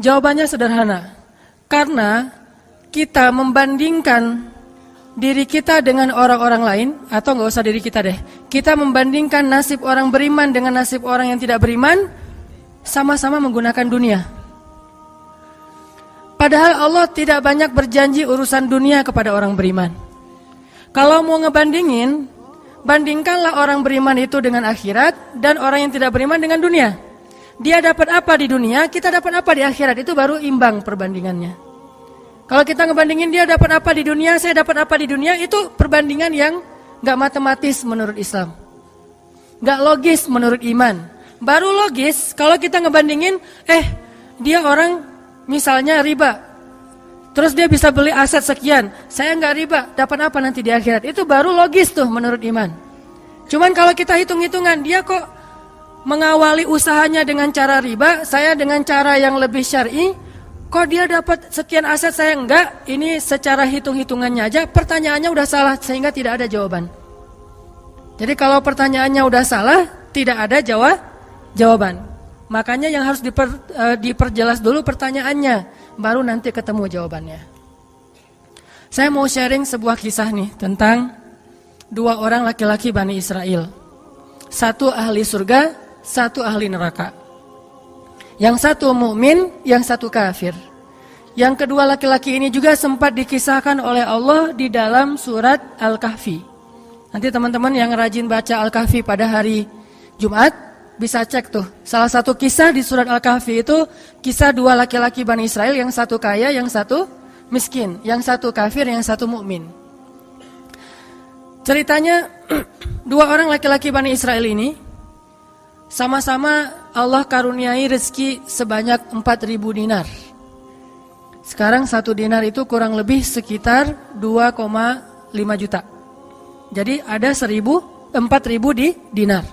Jawabannya sederhana. Karena kita membandingkan diri kita dengan orang-orang lain, atau nggak usah diri kita deh. Kita membandingkan nasib orang beriman dengan nasib orang yang tidak beriman, sama-sama menggunakan dunia. Padahal Allah tidak banyak berjanji urusan dunia kepada orang beriman. Kalau mau ngebandingin, bandingkanlah orang beriman itu dengan akhirat dan orang yang tidak beriman dengan dunia. Dia dapat apa di dunia, kita dapat apa di akhirat, itu baru imbang perbandingannya. Kalau kita ngebandingin dia dapat apa di dunia, saya dapat apa di dunia, itu perbandingan yang gak matematis menurut Islam, gak logis menurut iman. Baru logis kalau kita ngebandingin, dia orang misalnya riba, terus dia bisa beli aset sekian, saya gak riba, dapat apa nanti di akhirat, itu baru logis tuh menurut iman. Cuman kalau kita hitung-hitungan, dia kok mengawali usahanya dengan cara riba, saya dengan cara yang lebih syar'i, kok dia dapat sekian aset saya enggak, ini secara hitung-hitungannya aja pertanyaannya udah salah sehingga tidak ada jawaban. Jadi kalau pertanyaannya udah salah, tidak ada jawaban. Makanya yang harus diperjelas dulu pertanyaannya, baru nanti ketemu jawabannya. Saya mau sharing sebuah kisah nih tentang dua orang laki-laki Bani Israel. Satu ahli surga, satu ahli neraka. Yang satu mukmin, yang satu kafir. Yang kedua laki-laki ini juga sempat dikisahkan oleh Allah di dalam surat Al-Kahfi. Nanti teman-teman yang rajin baca Al-Kahfi pada hari Jumat bisa cek tuh. Salah satu kisah di surat Al-Kahfi itu kisah dua laki-laki Bani Israel, yang satu kaya, yang satu miskin, yang satu kafir, yang satu mukmin. Ceritanya dua orang laki-laki Bani Israel ini sama-sama Allah karuniai rezeki sebanyak 4.000 dinar. Sekarang 1 dinar itu kurang lebih sekitar 2,5 juta. Jadi ada 4.000 di dinar.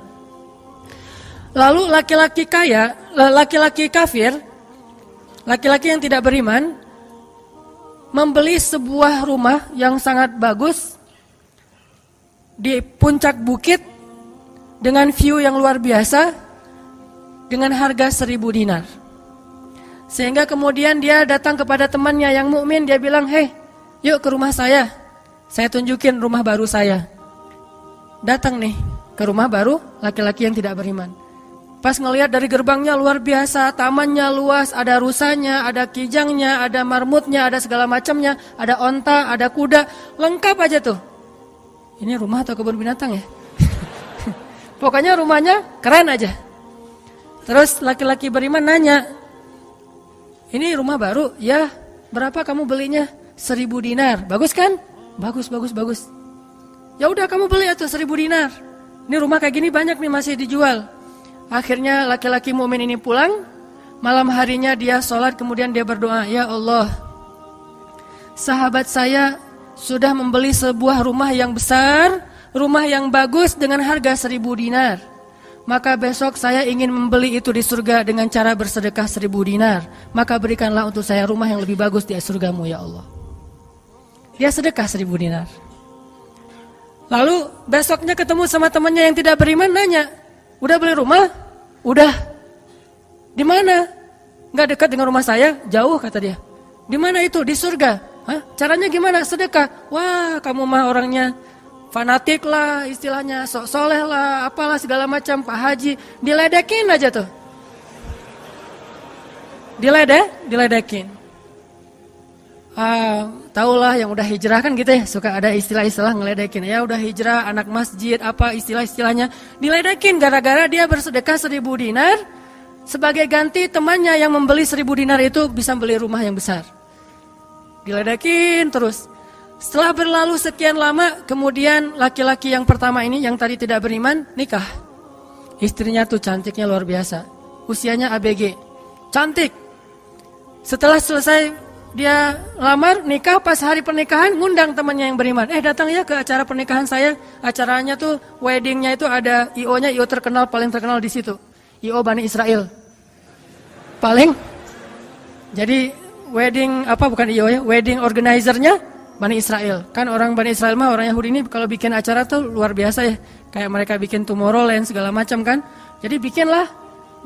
Lalu laki-laki kaya, laki-laki kafir, laki-laki yang tidak beriman, membeli sebuah rumah yang sangat bagus di puncak bukit dengan view yang luar biasa, dengan harga 1.000 dinar. Sehingga kemudian dia datang kepada temannya yang mukmin, dia bilang, yuk ke rumah saya tunjukin rumah baru saya. Datang nih ke rumah baru laki-laki yang tidak beriman. Pas ngelihat dari gerbangnya luar biasa, tamannya luas, ada rusanya, ada kijangnya, ada marmutnya, ada segala macamnya, ada onta, ada kuda, lengkap aja tuh. Ini rumah atau kebun binatang ya? Pokoknya rumahnya keren aja. Terus laki-laki beriman nanya, ini rumah baru? Ya, berapa kamu belinya? 1.000 dinar. Bagus kan? Bagus. Ya udah kamu beli atau 1.000 dinar. Ini rumah kayak gini banyak nih masih dijual. Akhirnya laki-laki mukmin ini pulang. Malam harinya dia sholat, kemudian dia berdoa, ya Allah, sahabat saya sudah membeli sebuah rumah yang besar, rumah yang bagus dengan harga 1.000 dinar. Maka besok saya ingin membeli itu di surga dengan cara bersedekah 1.000 dinar. Maka berikanlah untuk saya rumah yang lebih bagus di surgamu ya Allah. Dia sedekah 1.000 dinar. Lalu besoknya ketemu sama temannya yang tidak beriman, nanya, udah beli rumah? Udah. Di mana? Enggak dekat dengan rumah saya, jauh kata dia. Di mana itu? Di surga. Hah? Caranya gimana? Sedekah. Wah, kamu mah orangnya fanatik lah istilahnya, sok soleh lah, apalah segala macam, Pak Haji, diledekin aja tuh. Diledekin. Taulah yang udah hijrah kan gitu ya, suka ada istilah-istilah ngeledekin. Ya udah hijrah, anak masjid, apa istilah-istilahnya, diledekin gara-gara dia bersedekah 1.000 dinar, sebagai ganti temannya yang membeli 1.000 dinar itu bisa beli rumah yang besar. Diledekin terus. Setelah berlalu sekian lama, kemudian laki-laki yang pertama ini, yang tadi tidak beriman, nikah. Istrinya tuh cantiknya luar biasa. Usianya ABG. Cantik. Setelah selesai dia lamar, nikah, pas hari pernikahan, ngundang temannya yang beriman. Datang ya ke acara pernikahan saya. Acaranya tuh, weddingnya itu ada IO-nya, IO terkenal, paling terkenal di situ. IO Bani Israel. Paling. Jadi, wedding organizer-nya Bani Israel. Kan orang Bani Israel mah, orang Yahudi ini kalau bikin acara tuh luar biasa ya. Kayak mereka bikin Tomorrowland segala macam kan. Jadi bikinlah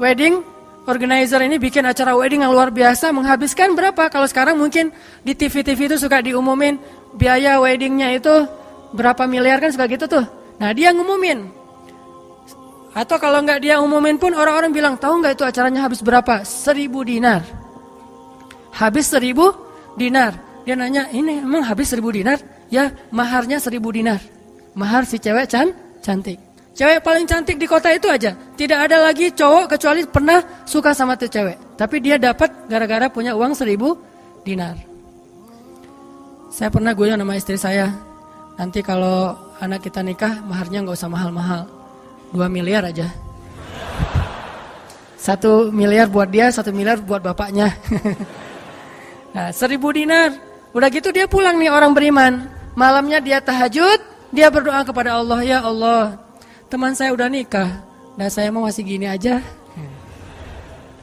wedding organizer ini bikin acara wedding yang luar biasa, menghabiskan berapa? Kalau sekarang mungkin di TV-TV itu suka diumumin biaya weddingnya itu berapa miliar kan, suka gitu tuh. Nah dia ngumumin. Atau kalau nggak dia umumin pun orang-orang bilang, tahu nggak itu acaranya habis berapa? 1.000 dinar. Habis 1.000 dinar. Dia nanya, ini emang habis 1.000 dinar? Ya, maharnya 1.000 dinar. Mahar si cewek cantik. Cewek paling cantik di kota itu aja. Tidak ada lagi cowok kecuali pernah suka sama tuh cewek. Tapi dia dapat gara-gara punya uang 1.000 dinar. Saya pernah guyon sama istri saya. Nanti kalau anak kita nikah, maharnya nggak usah mahal-mahal. 2 miliar aja. 1 miliar buat dia, 1 miliar buat bapaknya. Nah, 1.000 dinar. Udah gitu dia pulang nih orang beriman. Malamnya dia tahajud, dia berdoa kepada Allah, ya Allah, teman saya udah nikah, dan saya mau masih gini aja.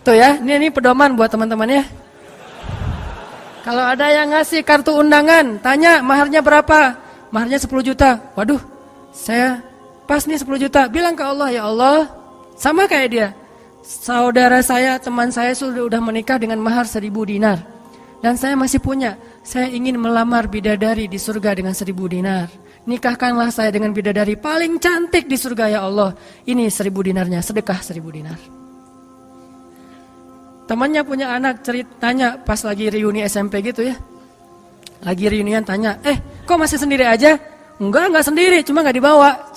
Tuh ya, ini pedoman buat teman-teman ya. Kalau ada yang ngasih kartu undangan, tanya maharnya berapa? Maharnya 10 juta. Waduh, saya pas nih 10 juta. Bilang ke Allah, ya Allah, sama kayak dia. Saudara saya, teman saya sudah menikah dengan mahar 1.000 dinar. Dan saya masih punya. Saya ingin melamar bidadari di surga dengan 1.000 dinar. Nikahkanlah saya dengan bidadari paling cantik di surga, ya Allah. Ini 1.000 dinarnya, sedekah 1.000 dinar. Temannya punya anak, tanya pas lagi reuni SMP gitu ya. Lagi reunian tanya, kok masih sendiri aja? Enggak sendiri, cuma gak dibawa.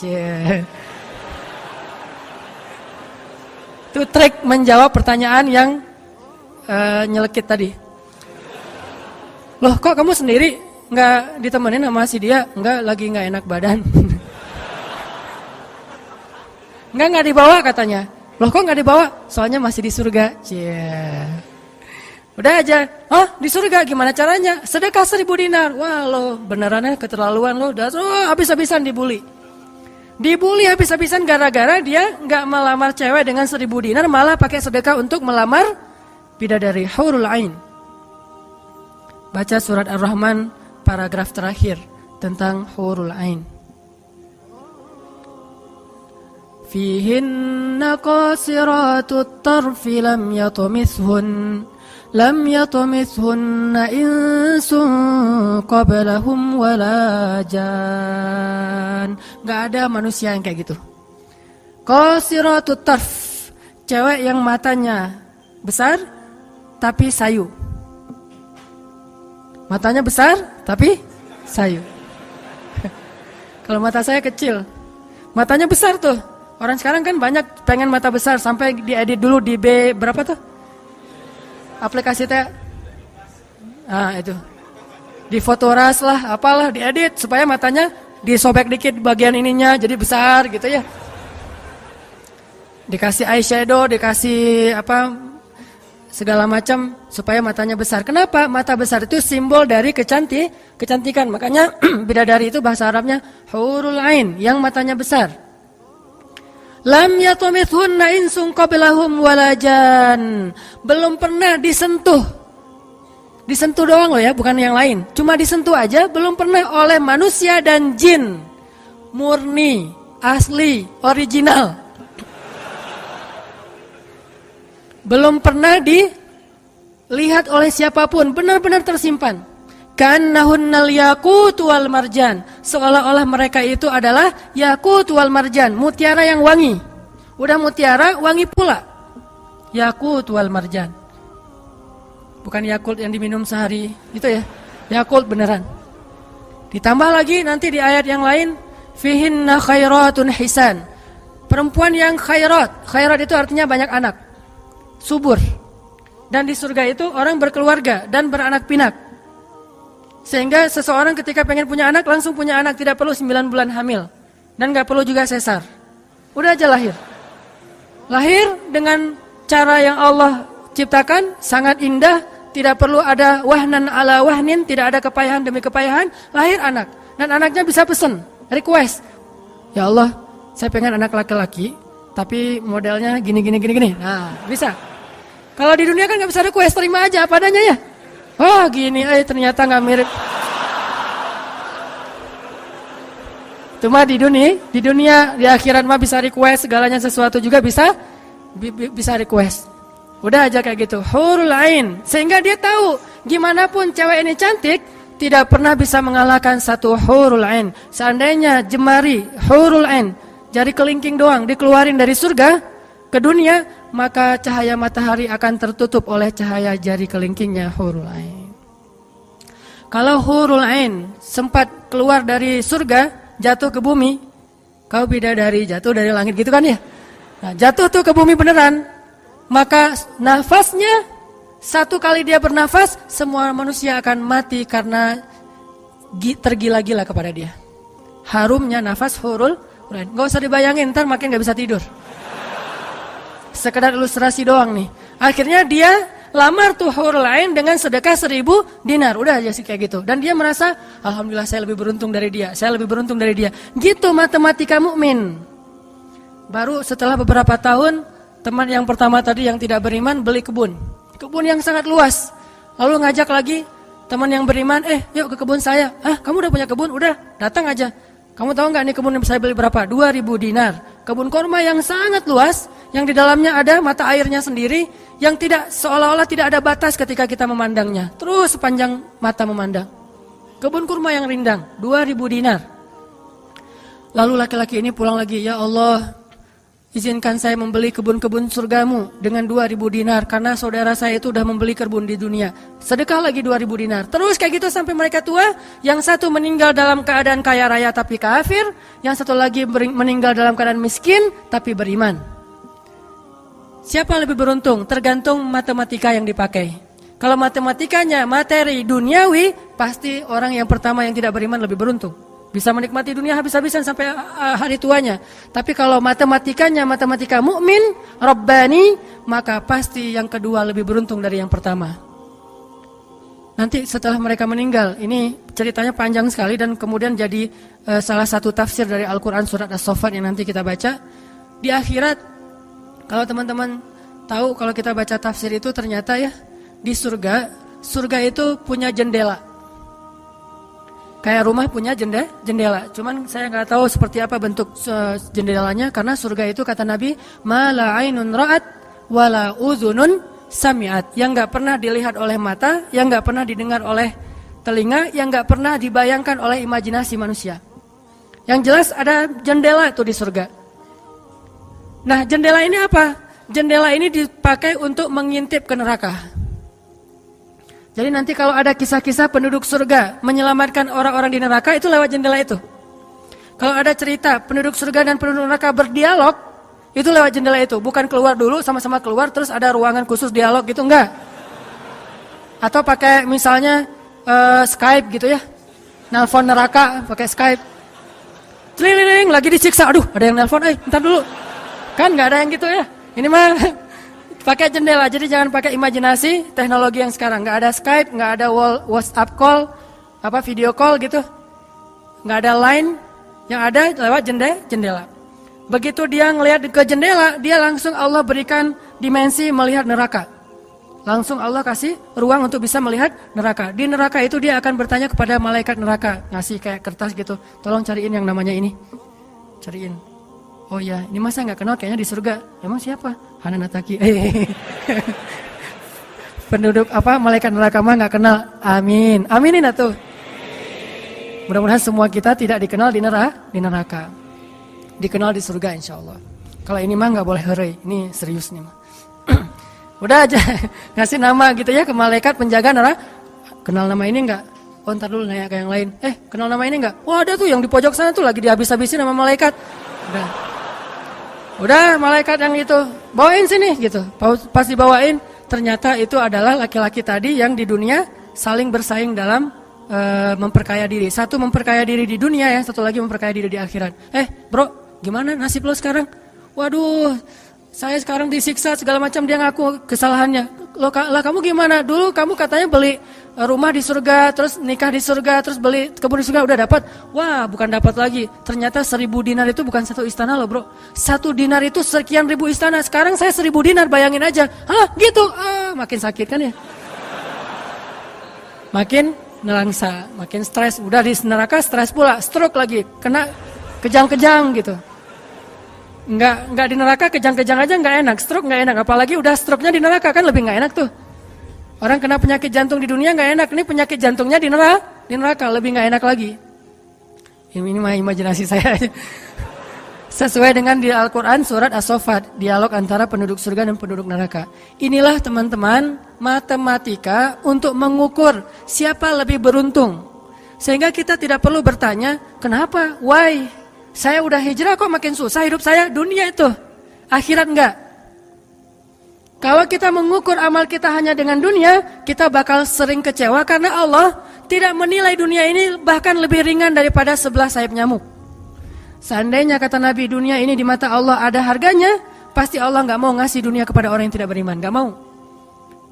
Itu trik menjawab pertanyaan yang nyelekit tadi. Loh, kok kamu sendiri? Nggak ditemenin sama si dia? Nggak, lagi nggak enak badan. Nggak dibawa katanya. Loh kok nggak dibawa? Soalnya masih di surga. Udah aja. Oh di surga gimana caranya? Sedekah 1.000 dinar. Wah lo benerannya keterlaluan lo. Udah habis-habisan dibully. Dibully habis-habisan gara-gara dia nggak melamar cewek dengan 1.000 dinar, malah pakai sedekah untuk melamar bidadari Hurul Ain. Baca surat Ar-Rahman paragraf terakhir tentang Hurul Ain. Fihinna qasiratut tarfi lam yatumithunna insun qablahum wala jan. Gak ada manusia yang kayak gitu. Qasiratut tarf, cewek yang matanya besar tapi sayu. Matanya besar tapi sayu. Kalau mata saya kecil, matanya besar tuh. Orang sekarang kan banyak pengen mata besar, sampai diedit dulu di B berapa tuh? Aplikasi teh. Itu. Di Fotoras lah, apalah diedit supaya matanya disobek dikit bagian ininya jadi besar gitu ya. Dikasih eyeshadow, dikasih segala macam supaya matanya besar. Kenapa? Mata besar itu simbol dari kecantikan. Makanya bidadari itu bahasa Arabnya Hurul Ain, yang matanya besar. Lam yatumithunna insun qablahum walajan. Belum pernah disentuh. Disentuh doang loh ya, bukan yang lain. Cuma disentuh aja, belum pernah oleh manusia dan jin. Murni, asli, original. Belum pernah dilihat oleh siapapun, benar-benar tersimpan. Kannahunnal yaqut wal marjan, seolah-olah mereka itu adalah yaqut wal marjan, mutiara yang wangi. Udah mutiara, wangi pula. Yaqut wal marjan. Bukan Yakult yang diminum sehari, itu ya. Yakult beneran. Ditambah lagi nanti di ayat yang lain, fihinna khairatun hisan. Perempuan yang khairat. Khairat itu artinya banyak anak. Subur. Dan di surga itu orang berkeluarga dan beranak pinak. Sehingga seseorang ketika pengen punya anak langsung punya anak, tidak perlu 9 bulan hamil. Dan gak perlu juga sesar. Udah aja lahir. Lahir dengan cara yang Allah ciptakan, sangat indah, tidak perlu ada wahnan ala wahnin, tidak ada kepayahan demi kepayahan, lahir anak. Dan anaknya bisa pesen, request. Ya Allah, saya pengen anak laki-laki, tapi modelnya gini. Nah, bisa. Kalau di dunia kan gak bisa request, terima aja apa adanya ya. Oh gini, ternyata gak mirip. Cuma di dunia, di akhirat mah bisa request, segalanya sesuatu juga bisa request. Udah aja kayak gitu, hurul ain. Sehingga dia tahu, gimana pun cewek ini cantik, tidak pernah bisa mengalahkan satu hurul ain. Seandainya jemari hurul ain, jari kelingking doang dikeluarin dari surga ke dunia, maka cahaya matahari akan tertutup oleh cahaya jari kelingkingnya hurul ain. Kalau hurul ain sempat keluar dari surga, jatuh ke bumi, kau bidadari jatuh dari langit gitu kan ya? Nah, jatuh tuh ke bumi beneran, maka nafasnya, satu kali dia bernafas, semua manusia akan mati karena tergila-gila kepada dia. Harumnya nafas hurul ain. Gak usah dibayangin, ntar makin gak bisa tidur. Sekedar ilustrasi doang nih. Akhirnya dia lamar tuh hurul ain dengan sedekah 1000 dinar. Udah aja sih kayak gitu. Dan dia merasa, alhamdulillah saya lebih beruntung dari dia. Saya lebih beruntung dari dia. Gitu matematika mukmin. Baru setelah beberapa tahun, teman yang pertama tadi yang tidak beriman beli kebun. Kebun yang sangat luas. Lalu ngajak lagi teman yang beriman, yuk ke kebun saya. Kamu udah punya kebun? Udah, datang aja. Kamu tahu nggak nih kebun yang saya beli berapa? 2000 dinar. Kebun korma yang sangat luas, yang di dalamnya ada mata airnya sendiri, yang tidak seolah-olah tidak ada batas ketika kita memandangnya. Terus sepanjang mata memandang. Kebun kurma yang rindang, 2000 dinar. Lalu laki-laki ini pulang lagi, ya Allah, izinkan saya membeli kebun-kebun surgamu dengan 2000 dinar. Karena saudara saya itu sudah membeli kebun di dunia. Sedekah lagi 2000 dinar. Terus kayak gitu sampai mereka tua. Yang satu meninggal dalam keadaan kaya raya tapi kafir. Yang satu lagi meninggal dalam keadaan miskin tapi beriman. Siapa yang lebih beruntung? Tergantung matematika yang dipakai. Kalau matematikanya materi duniawi, pasti orang yang pertama yang tidak beriman lebih beruntung. Bisa menikmati dunia habis-habisan sampai hari tuanya. Tapi kalau matematikanya matematika mukmin, Rabbani, maka pasti yang kedua lebih beruntung dari yang pertama. Nanti setelah mereka meninggal, ini ceritanya panjang sekali dan kemudian jadi salah satu tafsir dari Al-Quran surat As-Saffat yang nanti kita baca. Di akhirat, kalau teman-teman tahu kalau kita baca tafsir itu ternyata ya, di surga itu punya jendela. Kayak rumah punya jendela. Cuman saya nggak tahu seperti apa bentuk jendelanya karena surga itu kata Nabi, ma la ainun ra'at wa la udhunun sami'at. Yang nggak pernah dilihat oleh mata, yang nggak pernah didengar oleh telinga, yang nggak pernah dibayangkan oleh imajinasi manusia. Yang jelas ada jendela itu di surga. Nah, jendela ini apa? Jendela ini dipakai untuk mengintip ke neraka. Jadi nanti kalau ada kisah-kisah penduduk surga menyelamatkan orang-orang di neraka itu lewat jendela itu. Kalau ada cerita penduduk surga dan penduduk neraka berdialog, itu lewat jendela itu. Bukan keluar dulu sama-sama keluar terus ada ruangan khusus dialog gitu, enggak. Atau pakai misalnya Skype gitu ya. Nelpon neraka pakai Skype. Tling lagi disiksa. Aduh, ada yang nelpon, bentar dulu. Kan enggak ada yang gitu ya. Ini mah pakai jendela, jadi jangan pakai imajinasi teknologi yang sekarang. Nggak ada Skype, nggak ada WhatsApp call, video call gitu. Nggak ada line, yang ada lewat jendela. Begitu dia ngelihat ke jendela, dia langsung Allah berikan dimensi melihat neraka. Langsung Allah kasih ruang untuk bisa melihat neraka. Di neraka itu dia akan bertanya kepada malaikat neraka, ngasih kayak kertas gitu. Tolong cariin yang namanya ini. Cariin. Oh ya, ini masa nggak kenal kayaknya di surga. Emang siapa? Hanan Ataki. Penduduk malaikat neraka mah nggak kenal. Amin. Aminin atuh. Mudah-mudahan semua kita tidak dikenal di neraka. Dikenal di surga insyaallah. Kalau ini mah nggak boleh heureuy. Ini serius nih mah. Udah aja ngasih nama gitu ya ke malaikat penjaga neraka. Kenal nama ini nggak? Oh, ntar dulu nanya ke yang lain. Kenal nama ini nggak? Wah, ada tuh yang di pojok sana tuh lagi dihabis-habisin sama malaikat. Udah malaikat yang itu bawain sini gitu. Pas dibawain ternyata itu adalah laki-laki tadi yang di dunia saling bersaing dalam memperkaya diri. Satu memperkaya diri di dunia ya, satu lagi memperkaya diri di akhirat. Bro, gimana nasib lo sekarang? Waduh, saya sekarang disiksa segala macam, dia ngaku kesalahannya. Lah kamu gimana? Dulu kamu katanya beli rumah di surga, terus nikah di surga, terus beli kebun di surga, udah dapat. Wah, bukan dapat lagi. Ternyata 1000 dinar itu bukan satu istana loh, bro. 1 dinar itu sekian ribu istana. Sekarang saya 1000 dinar, bayangin aja. Hah, gitu. Makin sakit kan ya? Makin nelangsa, makin stres. Udah di neraka stres pula, stroke lagi, kena kejang-kejang gitu. Nggak di neraka kejang-kejang aja nggak enak, stroke nggak enak, apalagi udah stroke-nya di neraka kan lebih nggak enak tuh. Orang kena penyakit jantung di dunia nggak enak, ini penyakit jantungnya di neraka lebih nggak enak lagi. Ini mah imajinasi saya. Sesuai dengan di Al-Quran surat As-Saffat, dialog antara penduduk surga dan penduduk neraka. Inilah teman-teman matematika untuk mengukur siapa lebih beruntung. Sehingga kita tidak perlu bertanya, kenapa? Why? Saya udah hijrah kok makin susah hidup saya, dunia itu. Akhirat enggak. Kalau kita mengukur amal kita hanya dengan dunia, kita bakal sering kecewa karena Allah tidak menilai dunia ini bahkan lebih ringan daripada 11 sayap nyamuk. Seandainya kata Nabi dunia ini di mata Allah ada harganya, pasti Allah nggak mau ngasih dunia kepada orang yang tidak beriman, nggak mau.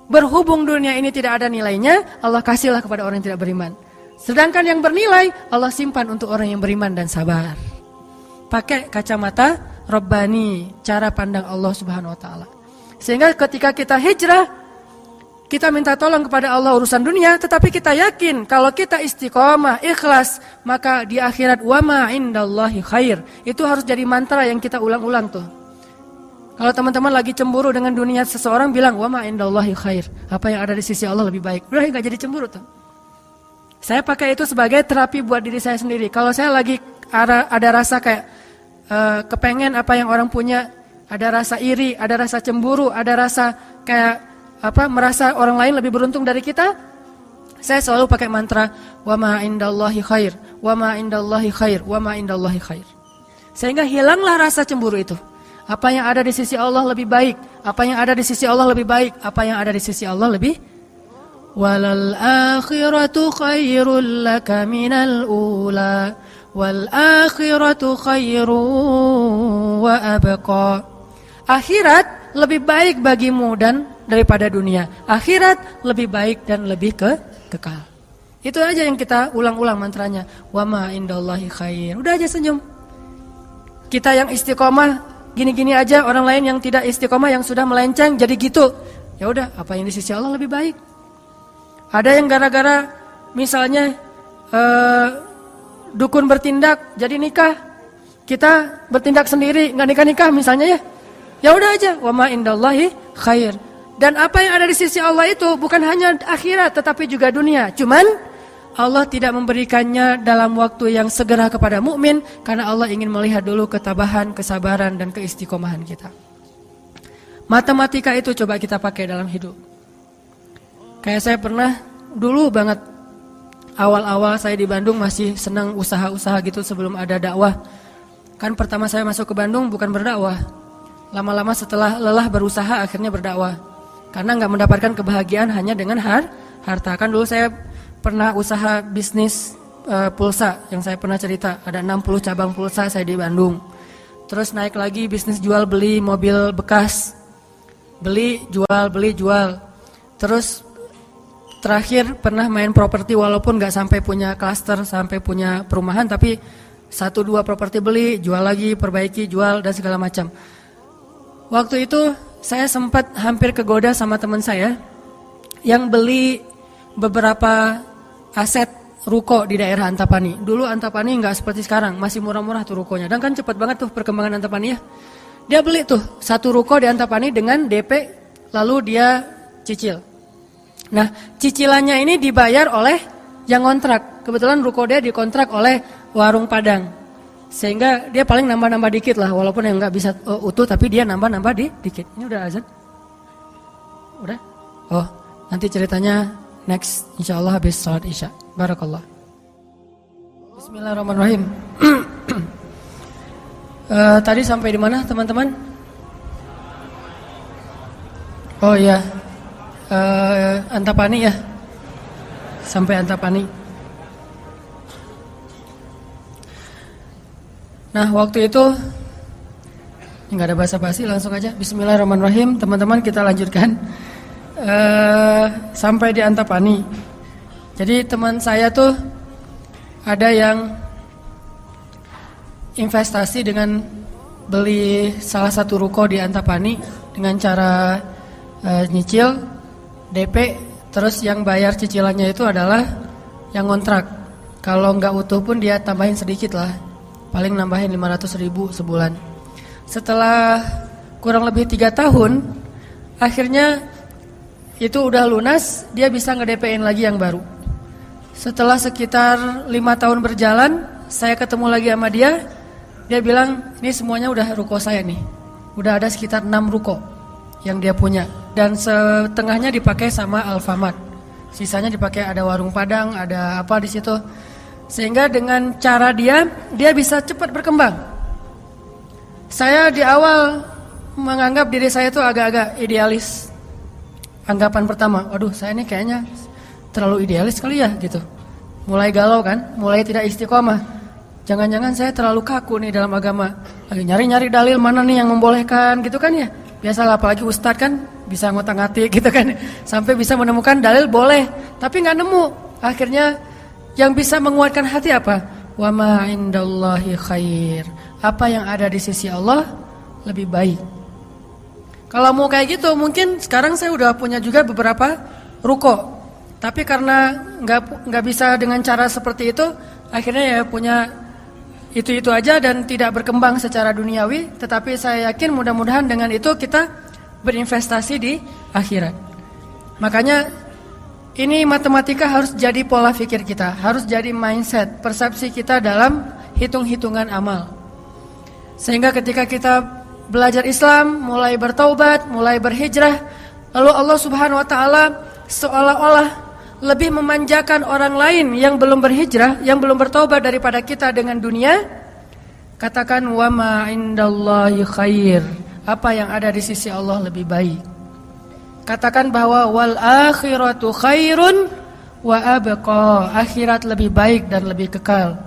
Berhubung dunia ini tidak ada nilainya, Allah kasihlah kepada orang yang tidak beriman. Sedangkan yang bernilai, Allah simpan untuk orang yang beriman dan sabar. Pakai kacamata Rabbani, cara pandang Allah Subhanahu Wa Taala. Sehingga ketika kita hijrah, kita minta tolong kepada Allah urusan dunia, tetapi kita yakin kalau kita istiqomah, ikhlas, maka di akhirat wa ma indallahi khair. Itu harus jadi mantra yang kita ulang-ulang tuh. Kalau teman-teman lagi cemburu dengan dunia seseorang, bilang wa ma indallahi khair. Apa yang ada di sisi Allah lebih baik. Udah nggak jadi cemburu tuh. Saya pakai itu sebagai terapi buat diri saya sendiri. Kalau saya lagi ada rasa kayak kepengen apa yang orang punya, ada rasa iri, ada rasa cemburu, ada rasa kayak merasa orang lain lebih beruntung dari kita, saya selalu pakai mantra wa ma indallahi khair, wa ma indallahi khair, wa ma indallahi khair. Sehingga hilanglah rasa cemburu itu. Apa yang ada di sisi Allah lebih baik, apa yang ada di sisi Allah lebih baik, apa yang ada di sisi Allah lebih walal akhiratu khairul laka minal ula wal akhiratu khairu wa abqa. Akhirat lebih baik bagimu dan daripada dunia. Akhirat lebih baik dan lebih kekal. Itu aja yang kita ulang-ulang mantranya. Wa ma indallahi khair. Udah aja senyum. Kita yang istiqomah gini-gini aja, orang lain yang tidak istiqomah yang sudah melenceng jadi gitu. Ya udah, apa yang di sisi Allah lebih baik. Ada yang gara-gara misalnya dukun bertindak jadi nikah. Kita bertindak sendiri enggak nikah-nikah misalnya ya. Ya udah aja, wa ma indallahi khair. Dan apa yang ada di sisi Allah itu bukan hanya akhirat tetapi juga dunia. Cuman Allah tidak memberikannya dalam waktu yang segera kepada mukmin karena Allah ingin melihat dulu ketabahan, kesabaran dan keistiqomahan kita. Matematika itu coba kita pakai dalam hidup. Kayak saya pernah dulu banget awal-awal saya di Bandung masih senang usaha-usaha gitu sebelum ada dakwah. Kan pertama saya masuk ke Bandung bukan berdakwah. Lama-lama setelah lelah berusaha akhirnya berdakwah. Karena nggak mendapatkan kebahagiaan hanya dengan harta. Kan dulu saya pernah usaha bisnis pulsa yang saya pernah cerita. Ada 60 cabang pulsa saya di Bandung. Terus naik lagi bisnis jual beli mobil bekas. Beli, jual. Terus terakhir pernah main properti walaupun nggak sampai punya klaster, sampai punya perumahan. Tapi 1-2 properti beli, jual lagi, perbaiki, jual dan segala macam. Waktu itu saya sempat hampir kegoda sama teman saya yang beli beberapa aset ruko di daerah Antapani. Dulu Antapani nggak seperti sekarang, masih murah-murah tuh rukonya. Dan kan cepat banget tuh perkembangan Antapani ya. Dia beli tuh 1 ruko di Antapani dengan DP, lalu dia cicil. Nah cicilannya ini dibayar oleh yang kontrak. Kebetulan ruko dia dikontrak oleh warung Padang. Sehingga dia paling nambah-nambah dikit lah, walaupun yang nggak bisa utuh, tapi dia nambah-nambah dikit. Ini udah azan? Udah? Oh, nanti ceritanya next, insya Allah habis sholat isya. Barakallah. Bismillahirrahmanirrahim. Tadi sampai di mana teman-teman? Oh iya, Antapani ya, sampai Antapani. Nah waktu itu nggak ada basa-basi, langsung aja Bismillahirrahmanirrahim. Teman-teman kita lanjutkan sampai di Antapani. Jadi teman saya tuh ada yang investasi dengan beli salah satu ruko di Antapani dengan cara nyicil DP, terus yang bayar cicilannya itu adalah yang kontrak. Kalau nggak utuh pun dia tambahin sedikit lah. Paling nambahin 500.000 sebulan. Setelah kurang lebih 3 tahun, akhirnya itu udah lunas, dia bisa nge-DP-in lagi yang baru. Setelah sekitar 5 tahun berjalan, saya ketemu lagi sama dia. Dia bilang, ini semuanya udah ruko saya nih. Udah ada sekitar 6 ruko yang dia punya. Dan setengahnya dipakai sama Alfamart. Sisanya dipakai ada warung Padang, ada apa di situ. Sehingga dengan cara dia bisa cepat berkembang. Saya di awal menganggap diri saya itu agak-agak idealis. Anggapan pertama, waduh saya ini kayaknya terlalu idealis kali ya gitu. Mulai galau kan, mulai tidak istiqomah. Jangan-jangan saya terlalu kaku nih dalam agama. Lagi nyari-nyari dalil mana nih yang membolehkan gitu kan ya. Biasalah apalagi ustadz kan bisa ngotak-ngatik gitu kan. Sampai bisa menemukan dalil boleh, tapi nggak nemu. Akhirnya yang bisa menguatkan hati apa? Wa ma indallahi khair. Apa yang ada di sisi Allah lebih baik. Kalau mau kayak gitu, mungkin sekarang saya udah punya juga beberapa ruko. Tapi karena nggak bisa dengan cara seperti itu, akhirnya ya punya itu aja dan tidak berkembang secara duniawi. Tetapi saya yakin mudah-mudahan dengan itu kita berinvestasi di akhirat. Makanya ini matematika harus jadi pola pikir kita, harus jadi mindset, persepsi kita dalam hitung-hitungan amal. Sehingga ketika kita belajar Islam, mulai bertaubat, mulai berhijrah, lalu Allah Subhanahu wa taala seolah-olah lebih memanjakan orang lain yang belum berhijrah, yang belum bertaubat daripada kita dengan dunia. Katakan wa ma indallahi khair. Apa yang ada di sisi Allah lebih baik. Katakan bahwa wal akhiratu khairun wa abqa. Akhirat lebih baik dan lebih kekal.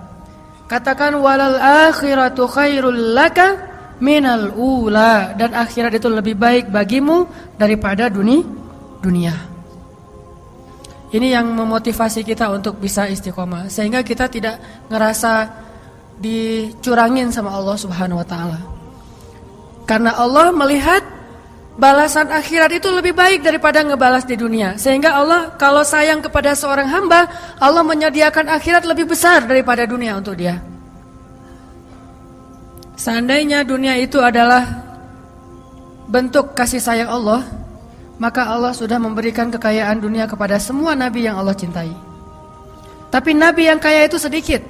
Katakan walal akhiratu khairul laka minal ula, dan akhirat itu lebih baik bagimu daripada dunia. Ini yang memotivasi kita untuk bisa istiqomah, sehingga kita tidak ngerasa dicurangin sama Allah Subhanahu wa taala. Karena Allah melihat balasan akhirat itu lebih baik daripada ngebalas di dunia. Sehingga Allah kalau sayang kepada seorang hamba, Allah menyediakan akhirat lebih besar daripada dunia untuk dia. Seandainya dunia itu adalah bentuk kasih sayang Allah, maka Allah sudah memberikan kekayaan dunia kepada semua nabi yang Allah cintai. Tapi nabi yang kaya itu sedikit.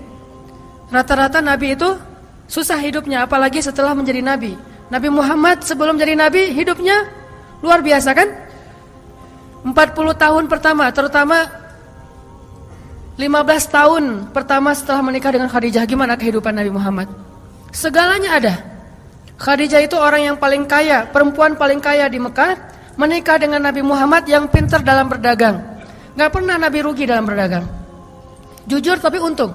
Rata-rata nabi itu susah hidupnya, apalagi setelah menjadi nabi. Nabi Muhammad sebelum jadi nabi hidupnya luar biasa kan? 40 tahun pertama, terutama 15 tahun pertama setelah menikah dengan Khadijah, gimana kehidupan Nabi Muhammad? Segalanya ada. Khadijah itu orang yang paling kaya, perempuan paling kaya di Mekah, menikah dengan Nabi Muhammad yang pintar dalam berdagang. Gak pernah Nabi rugi dalam berdagang. Jujur tapi untung.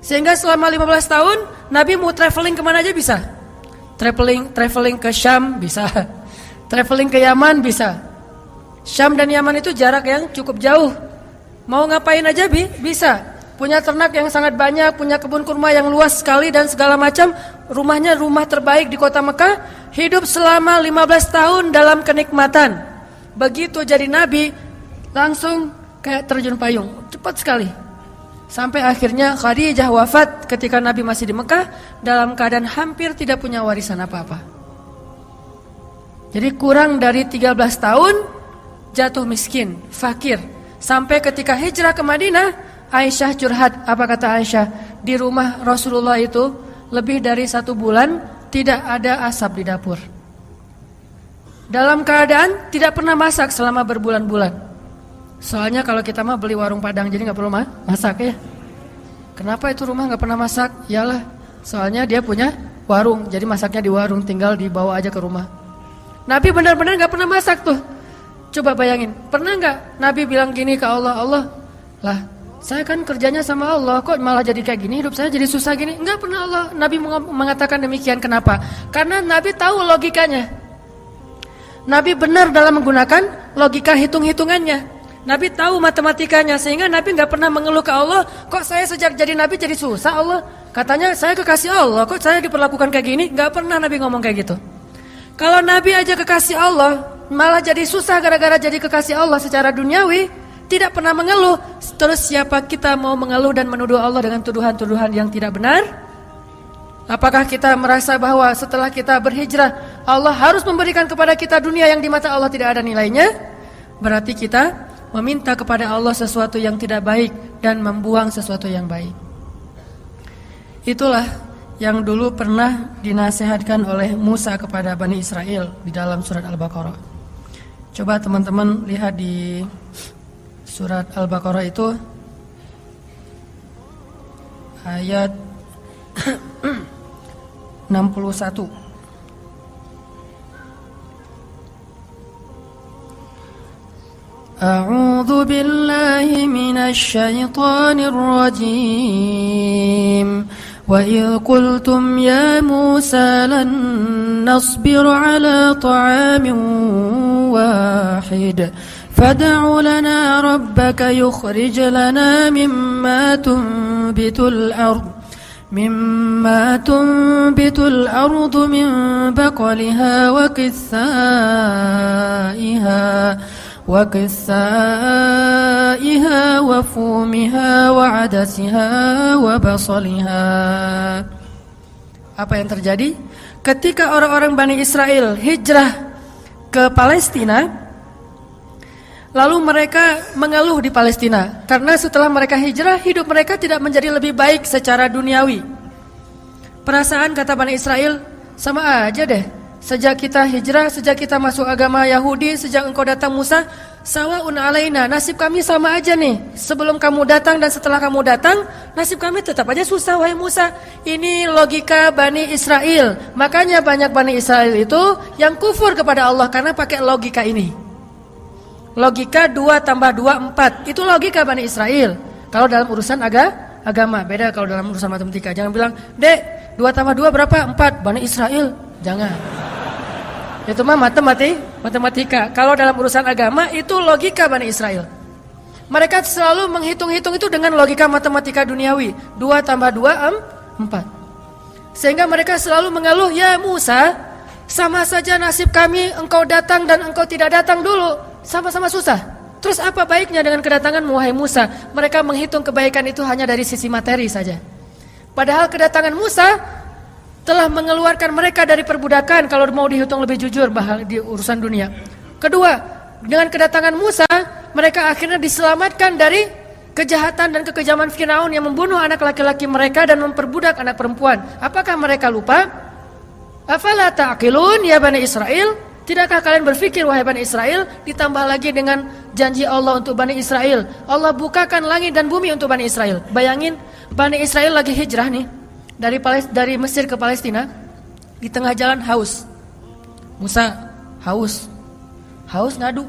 Sehingga selama 15 tahun Nabi mau traveling kemana aja bisa. Traveling ke Syam bisa. Traveling ke Yaman bisa. Syam dan Yaman itu jarak yang cukup jauh. Mau ngapain aja bisa. Punya ternak yang sangat banyak, punya kebun kurma yang luas sekali dan segala macam. Rumahnya rumah terbaik di kota Mekah. Hidup selama 15 tahun dalam kenikmatan. Begitu jadi nabi, langsung kayak terjun payung, cepat sekali. Sampai akhirnya Khadijah wafat ketika Nabi masih di Mekah dalam keadaan hampir tidak punya warisan apa-apa. Jadi kurang dari 13 tahun jatuh miskin, fakir. Sampai ketika hijrah ke Madinah, Aisyah curhat. Apa kata Aisyah? Di rumah Rasulullah itu lebih dari 1 bulan tidak ada asap di dapur. Dalam keadaan tidak pernah masak selama berbulan-bulan. Soalnya kalau kita mah beli warung Padang, jadi gak perlu masak ya. Kenapa itu rumah gak pernah masak? Yalah, soalnya dia punya warung, jadi masaknya di warung, tinggal dibawa aja ke rumah. Nabi benar-benar gak pernah masak tuh. Coba bayangin, pernah gak Nabi bilang gini ke Allah, Allah, lah saya kan kerjanya sama Allah, kok malah jadi kayak gini, hidup saya jadi susah gini. Enggak pernah Allah Nabi mengatakan demikian. Kenapa? Karena Nabi tahu logikanya. Nabi benar dalam menggunakan logika hitung-hitungannya. Nabi tahu matematikanya, sehingga Nabi enggak pernah mengeluh ke Allah, kok saya sejak jadi Nabi jadi susah Allah. Katanya saya kekasih Allah, kok saya diperlakukan kayak gini. Enggak pernah Nabi ngomong kayak gitu. Kalau Nabi aja kekasih Allah, malah jadi susah gara-gara jadi kekasih Allah secara duniawi, tidak pernah mengeluh. Terus siapa kita mau mengeluh dan menuduh Allah dengan tuduhan-tuduhan yang tidak benar? Apakah kita merasa bahwa setelah kita berhijrah Allah harus memberikan kepada kita dunia yang di mata Allah tidak ada nilainya? Berarti kita meminta kepada Allah sesuatu yang tidak baik dan membuang sesuatu yang baik. Itulah yang dulu pernah dinasihatkan oleh Musa kepada Bani Israel di dalam surat Al-Baqarah. Coba teman-teman lihat di surat Al-Baqarah itu ayat 61. A'udzu billahi minasy syaithanir rajim. Wa idh qultum ya Musa lan nasbir ala ta'amin wahid fad'u lana rabbaka yukhrij lana mimma tunbitul ardu min baqliha wa qithaiha wa fumiha wa adasiha wa basaliha. Apa yang terjadi? Ketika orang-orang Bani Israel hijrah ke Palestina, lalu mereka mengeluh di Palestina karena setelah mereka hijrah hidup mereka tidak menjadi lebih baik secara duniawi. Perasaan kata Bani Israel, sama aja deh. Sejak kita hijrah, sejak kita masuk agama Yahudi, sejak engkau datang Musa, sawa'un alaina, nasib kami sama aja nih. Sebelum kamu datang dan setelah kamu datang, nasib kami tetap aja susah wahai Musa. Ini logika Bani Israel. Makanya banyak Bani Israel itu yang kufur kepada Allah karena pakai logika ini. Logika 2 tambah 2 4. Itu logika Bani Israel. Kalau dalam urusan agama, beda kalau dalam urusan matematika. Jangan bilang, "Dek, 2 tambah 2 berapa?" 4. Bani Israel. Jangan. Itu mah matematika. Kalau dalam urusan agama itu logika Bani Israel. Mereka selalu menghitung-hitung itu dengan logika matematika duniawi. 2 tambah 2 4. Sehingga mereka selalu mengeluh, "Ya Musa, sama saja nasib kami engkau datang dan engkau tidak datang dulu. Sama-sama susah. Terus apa baiknya dengan kedatanganmu wahai Musa?" Mereka menghitung kebaikan itu hanya dari sisi materi saja. Padahal kedatangan Musa telah mengeluarkan mereka dari perbudakan kalau mau dihitung lebih jujur di urusan dunia. Kedua, dengan kedatangan Musa, mereka akhirnya diselamatkan dari kejahatan dan kekejaman Firaun yang membunuh anak laki-laki mereka dan memperbudak anak perempuan. Apakah mereka lupa? Afala ta'qilun ya Bani Israel? Tidakkah kalian berpikir wahai Bani Israel? Ditambah lagi dengan janji Allah untuk Bani Israel. Allah bukakan langit dan bumi untuk Bani Israel. Bayangin, Bani Israel lagi hijrah nih. Dari Mesir ke Palestina, di tengah jalan haus. Musa haus ngadu.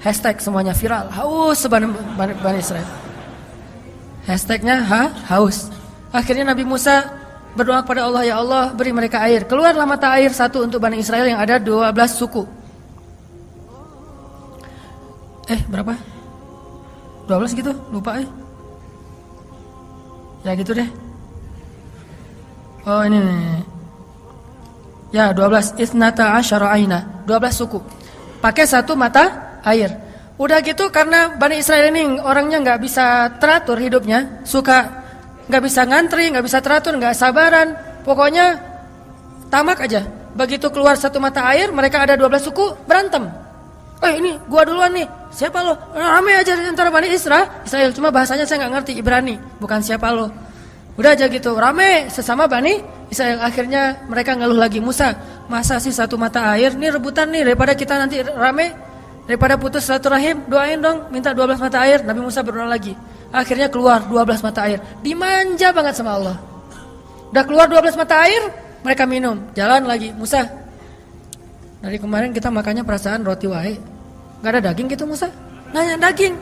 Hashtag semuanya viral, haus Bani Israel. Hashtagnya haus. Akhirnya Nabi Musa berdoa kepada Allah, "Ya Allah, beri mereka air." Keluarlah mata air satu untuk Bani Israel yang ada 12 suku. Berapa? 12 gitu? Lupa Ya gitu deh. Oh ini nih. Ya 12 isnata asyara aina, 12 suku. Pakai satu mata air. Udah gitu karena Bani Israel ini orangnya nggak bisa teratur hidupnya, suka nggak bisa ngantri, nggak bisa teratur, nggak sabaran. Pokoknya tamak aja. Begitu keluar satu mata air, mereka ada 12 suku berantem. Ini gua duluan nih. Siapa lo? Rame aja antara Bani Israel. Cuma bahasanya saya nggak ngerti Ibrani. Bukan siapa lo. Udah aja gitu, rame sesama Bani Israel. Akhirnya mereka ngeluh lagi, "Musa, masa sih satu mata air? Nih rebutan nih, daripada kita nanti rame, daripada putus silaturahim, doain dong, minta 12 mata air." Nabi Musa berdoa lagi. Akhirnya keluar 12 mata air. Dimanja banget sama Allah. Udah keluar 12 mata air, mereka minum. Jalan lagi, "Musa, dari kemarin kita makannya perasaan roti wae. Gak ada daging gitu Musa?" Nanya daging.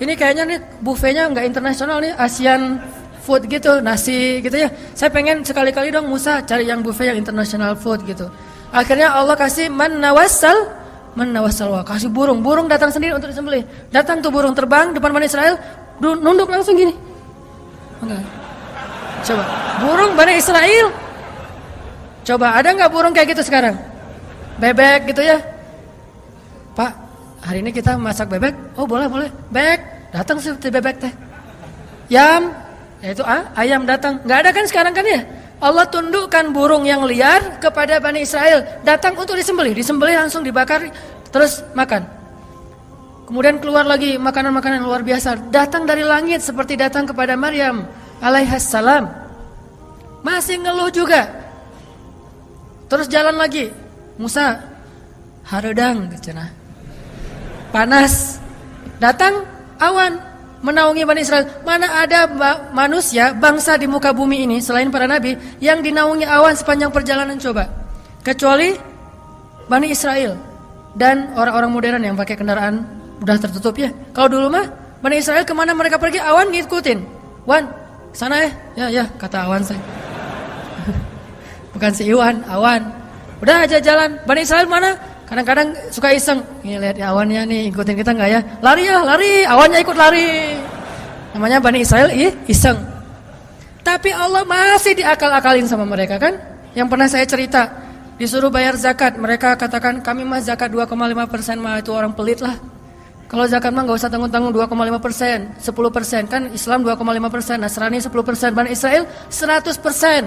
Ini kayaknya nih buffetnya gak internasional nih, Asian food gitu, nasi gitu ya. Saya pengen sekali-kali dong Musa cari yang buffet yang international food gitu. Akhirnya Allah kasih man nawassal, kasih burung datang sendiri untuk disembelih. Datang tuh burung terbang depan Bani Israel, nunduk langsung gini. Enggak. Coba, burung Bani Israel. Coba ada nggak burung kayak gitu sekarang? Bebek gitu ya. Pak, hari ini kita masak bebek. Oh boleh. Bebek, datang seperti bebek teh. Yam, Yaitu ayam datang. Nggak ada kan sekarang kan ya? Allah tundukkan burung yang liar kepada Bani Israel. Datang untuk disembelih. Disembelih langsung dibakar. Terus makan. Kemudian keluar lagi makanan-makanan luar biasa. Datang dari langit seperti datang kepada Maryam alaihassalam. Masih ngeluh juga. Terus jalan lagi. Musa, haredang cenah. Panas. Datang awan menaungi Bani Israel. Mana ada manusia, bangsa di muka bumi ini selain para nabi yang dinaungi awan sepanjang perjalanan coba. Kecuali Bani Israel dan orang-orang modern yang pakai kendaraan udah tertutup ya. Kalau dulu mah Bani Israel kemana mereka pergi awan ngikutin. Wan, sana ya kata awan saya. Bukan si Iwan, awan. Udah aja jalan. Bani Israel mana? Kadang-kadang suka iseng, nih lihat ya awannya nih ikutin kita nggak ya? Lari ya, lari, awannya ikut lari. Namanya Bani Israel, iseng. Tapi Allah masih diakal-akalin sama mereka kan? Yang pernah saya cerita, disuruh bayar zakat, mereka katakan kami mah zakat 2,5% mah itu orang pelit lah. Kalau zakat mah nggak usah tanggung-tanggung 2,5%, 10% kan Islam 2,5%, Nasrani 10%, Bani Israel 100%.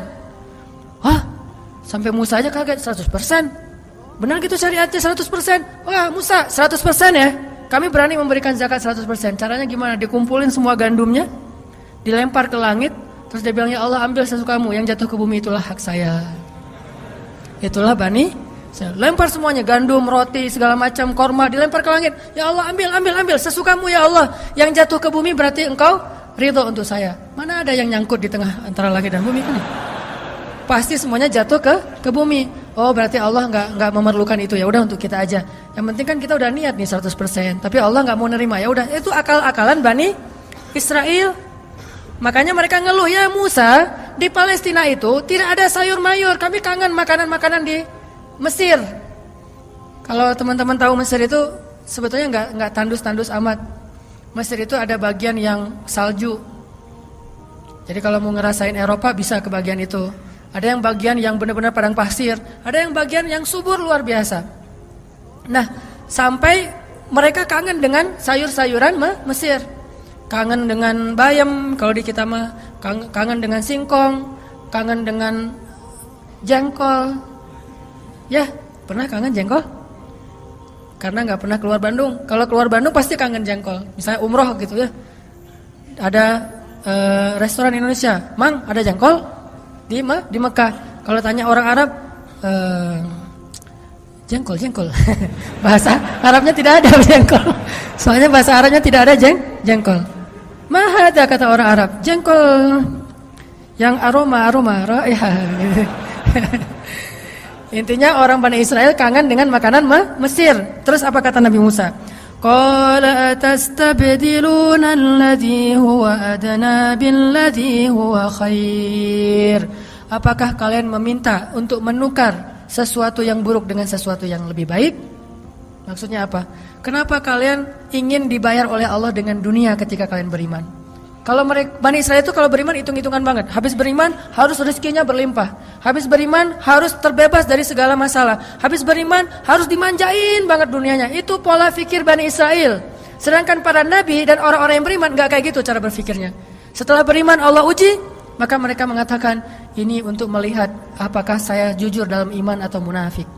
Hah? Sampai Musa aja kaget 100%. Benar gitu syariatnya 100%. Wah Musa 100% ya. Kami berani memberikan zakat 100%. Caranya gimana? Dikumpulin semua gandumnya, dilempar ke langit, terus dia bilang ya Allah ambil sesukamu, yang jatuh ke bumi itulah hak saya. Itulah Bani. Saya lempar semuanya, gandum, roti, segala macam, korma dilempar ke langit. Ya Allah ambil sesukamu ya Allah. Yang jatuh ke bumi berarti engkau ridho untuk saya. Mana ada yang nyangkut di tengah antara langit dan bumi kan? Pasti semuanya jatuh ke bumi. Oh berarti Allah nggak memerlukan itu, ya udah untuk kita aja. Yang penting kan kita udah niat nih 100%. Tapi Allah nggak mau nerima, ya udah itu akal-akalan Bani Israel. Makanya mereka ngeluh ya Musa di Palestina itu tidak ada sayur mayur. Kami kangen makanan-makanan di Mesir. Kalau teman-teman tahu Mesir itu sebetulnya nggak tandus-tandus amat. Mesir itu ada bagian yang salju. Jadi kalau mau ngerasain Eropa bisa ke bagian itu. Ada yang bagian yang benar-benar padang pasir, ada yang bagian yang subur luar biasa. Nah, sampai mereka kangen dengan sayur-sayuran Mesir. Kangen dengan bayam kalau di kita mah, kangen dengan singkong, kangen dengan jengkol. Ya, pernah kangen jengkol? Karena nggak pernah keluar Bandung. Kalau keluar Bandung pasti kangen jengkol. Misalnya umroh gitu ya. Ada restoran Indonesia, Mang, ada jengkol? Di Mekah. Kalau tanya orang Arab, jengkol. Bahasa Arabnya tidak ada jengkol. Soalnya bahasa Arabnya tidak ada jengkol. Mahada kata orang Arab, jengkol yang aroma ya. Intinya orang Bani Israel kangen dengan makanan Mesir. Terus apa kata Nabi Musa? Qala atastabdiluna alladhi huwa adna billadhi huwa khair. Apakah kalian meminta untuk menukar sesuatu yang buruk dengan sesuatu yang lebih baik? Maksudnya apa? Kenapa kalian ingin dibayar oleh Allah dengan dunia ketika kalian beriman? Kalau Bani Israel itu kalau beriman hitung-hitungan banget. Habis beriman harus rezekinya berlimpah. Habis beriman harus terbebas dari segala masalah. Habis beriman harus dimanjain banget dunianya. Itu pola pikir Bani Israel. Sedangkan para nabi dan orang-orang yang beriman gak kayak gitu cara berpikirnya. Setelah beriman Allah uji, maka mereka mengatakan ini untuk melihat apakah saya jujur dalam iman atau munafik.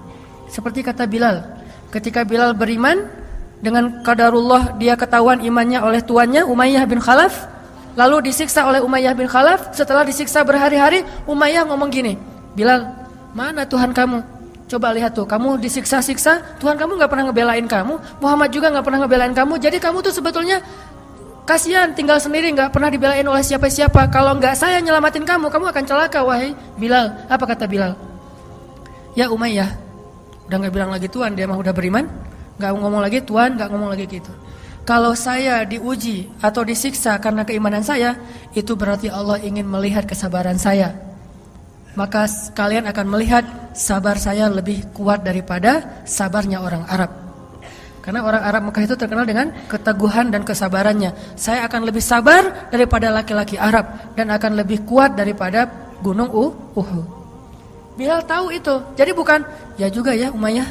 Seperti kata Bilal. Ketika Bilal beriman, dengan qadarullah dia ketahuan imannya oleh tuannya Umayyah bin Khalaf. Lalu disiksa oleh Umayyah bin Khalaf. Setelah disiksa berhari-hari, Umayyah ngomong gini, Bilal, mana Tuhan kamu? Coba lihat tuh, kamu disiksa-siksa, Tuhan kamu gak pernah ngebelain kamu, Muhammad juga gak pernah ngebelain kamu. Jadi kamu tuh sebetulnya kasihan, tinggal sendiri, gak pernah dibelain oleh siapa-siapa. Kalau gak saya nyelamatin kamu, kamu akan celaka, wahai Bilal. Apa kata Bilal? Ya Umayyah, udah gak bilang lagi Tuhan, dia mah udah beriman. Gak ngomong lagi Tuhan, gak ngomong lagi gitu. Kalau saya diuji atau disiksa karena keimanan saya, itu berarti Allah ingin melihat kesabaran saya. Maka kalian akan melihat sabar saya lebih kuat daripada sabarnya orang Arab. Karena orang Arab Mekah itu terkenal dengan keteguhan dan kesabarannya. Saya akan lebih sabar daripada laki-laki Arab dan akan lebih kuat daripada gunung Uhud. Bilal tahu itu. Jadi bukan, ya juga ya Umayyah,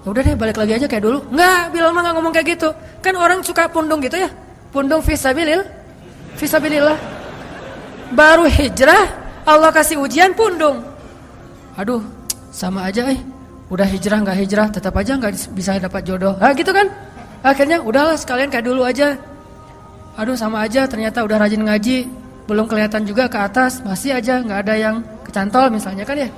ya udah deh balik lagi aja kayak dulu. Enggak, Bilal mah enggak ngomong kayak gitu. Kan orang suka pundung gitu ya. Pundung fisabilillah. Baru hijrah Allah kasih ujian pundung. Aduh, sama aja udah hijrah nggak hijrah tetap aja nggak bisa dapat jodoh. Gitu kan? Akhirnya udahlah sekalian kayak dulu aja. Aduh sama aja, ternyata udah rajin ngaji, belum kelihatan juga ke atas, masih aja nggak ada yang kecantol misalnya kan ya.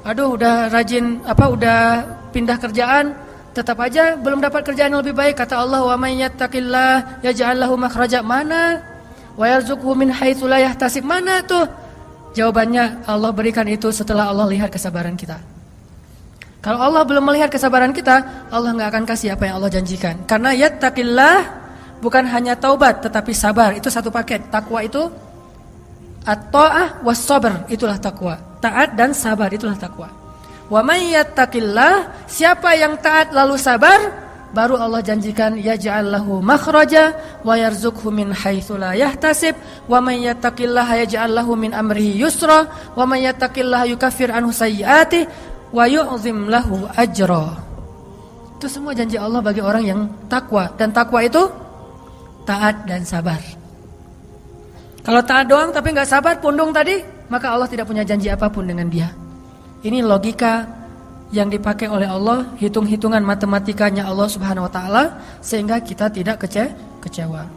Aduh udah rajin udah pindah kerjaan, tetap aja belum dapat kerjaan yang lebih baik. Kata Allah, wa may yattaqillah yaj'al lahu makhraja. Mana? Wa yarzuqhu min haitsu la yahtasib. Mana tuh? Jawabannya Allah berikan itu setelah Allah lihat kesabaran kita. Kalau Allah belum melihat kesabaran kita, Allah nggak akan kasih apa yang Allah janjikan. Karena yattaqillah bukan hanya taubat tetapi sabar, itu satu paket. Takwa itu at-ta'ah was sabr, itulah takwa. Taat dan sabar, itulah takwa. Wa may yattaqillah, siapa yang taat lalu sabar, baru Allah janjikan yaj'al lahu makhraja wa yarzuqhu min haitsu la yahtasib wa may yattaqillaha yaj'al lahu min amrihi yusra wa may yattaqillaha yukaffir anhu sayyi'atihi wa yu'zim lahu ajra. Itu semua janji Allah bagi orang yang takwa, dan takwa itu taat dan sabar. Kalau taat doang tapi nggak sabar, pundung tadi, maka Allah tidak punya janji apapun dengan dia. Ini logika yang dipakai oleh Allah, hitung-hitungan matematikanya Allah Subhanahu wa taala, sehingga kita tidak kecewa.